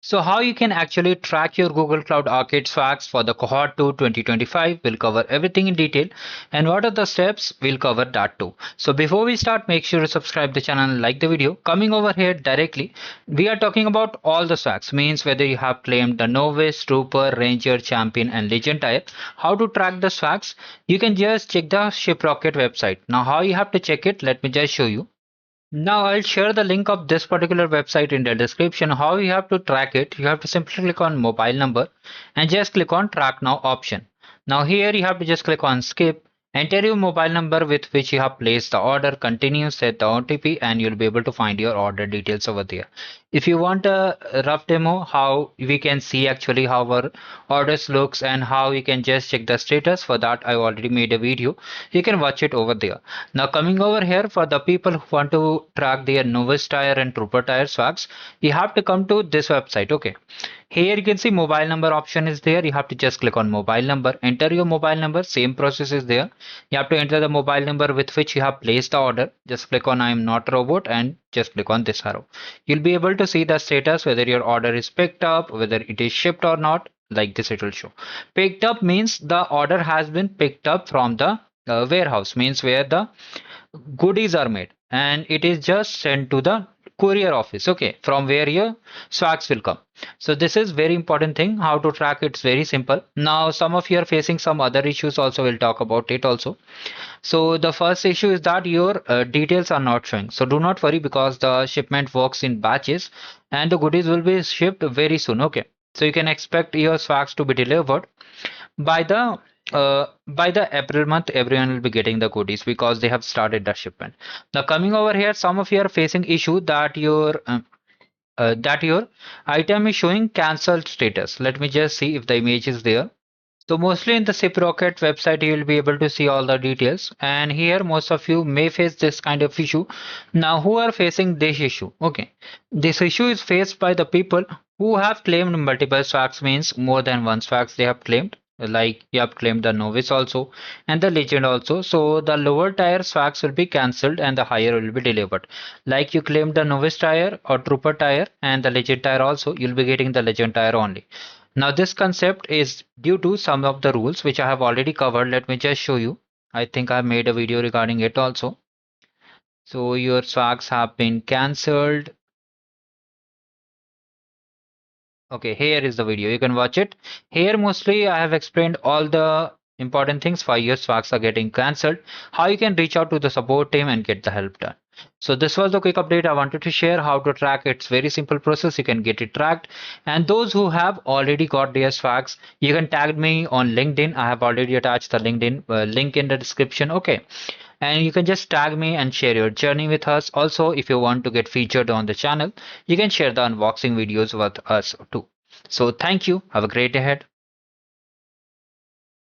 So how you can actually track your Google Cloud Arcade swags for the cohort 2 2025, we'll cover everything in detail, and what are the steps, we'll cover that too. So before we start, make sure to subscribe the channel and like the video. Coming over here directly, we are talking about all the swags, means whether you have claimed the Novice, Trooper, Ranger, Champion and Legend tier. How to track the swags? You can just check the Shiprocket website. Now how you have to check it, let me just show you. Now I'll share the link of this particular website in the description. How you have to track it, you have to simply click on mobile number and just click on track now option. Now here you have to just click on skip, enter your mobile number with which you have placed the order, continue, set the OTP and you'll be able to find your order details over there. If you want a rough demo how we can see actually how our orders looks and how you can just check the status, for that I already made a video. You can watch it over there. Now coming over here, for the people who want to track their Novice tire and Trooper tire swags, you have to come to this website. Okay. Here you can see mobile number option is there. You have to just click on mobile number, enter your mobile number, same process is there. You have to enter the mobile number with which you have placed the order. Just click on I am not a robot and just click on this arrow. You'll be able to see the status, whether your order is picked up, whether it is shipped or not. Like this it will show. Picked up means the order has been picked up from the warehouse, means where the goodies are made, and it is just sent to the courier office, okay, from where your swags will come. So this is very important thing. How to track it's very simple. Now some of you are facing some other issues also, we'll talk about it also. So the first issue is that your details are not showing. So do not worry, because the shipment works in batches and the goodies will be shipped very soon, okay. So you can expect your swags to be delivered by the April month. Everyone will be getting the goodies because they have started the shipment. Now coming over here, some of you are facing issue that your item is showing cancelled status. Let me just see if the image is there. So mostly in the Shiprocket website, you will be able to see all the details. And here, most of you may face this kind of issue. Now, who are facing this issue? Okay, this issue is faced by the people who have claimed multiple swags, means more than one swags they have claimed. Like you have claimed the Novice also and the Legend also. So the lower tier swags will be cancelled and the higher will be delivered. Like you claimed the Novice tier or Trooper tier and the Legend tier also, you'll be getting the Legend tier only. Now this concept is due to some of the rules which I have already covered. Let me just show you. I think I made a video regarding it also. So your swags have been cancelled. Okay, here is the video. You can watch it. Here mostly I have explained all the important things why your swags are getting cancelled, how you can reach out to the support team and get the help done. So this was the quick update I wanted to share how to track. It's very simple process. You can get it tracked. And those who have already got their swags, you can tag me on LinkedIn. I have already attached the LinkedIn link in the description. Okay. And you can just tag me and share your journey with us. Also, if you want to get featured on the channel, you can share the unboxing videos with us too. So thank you. Have a great day ahead.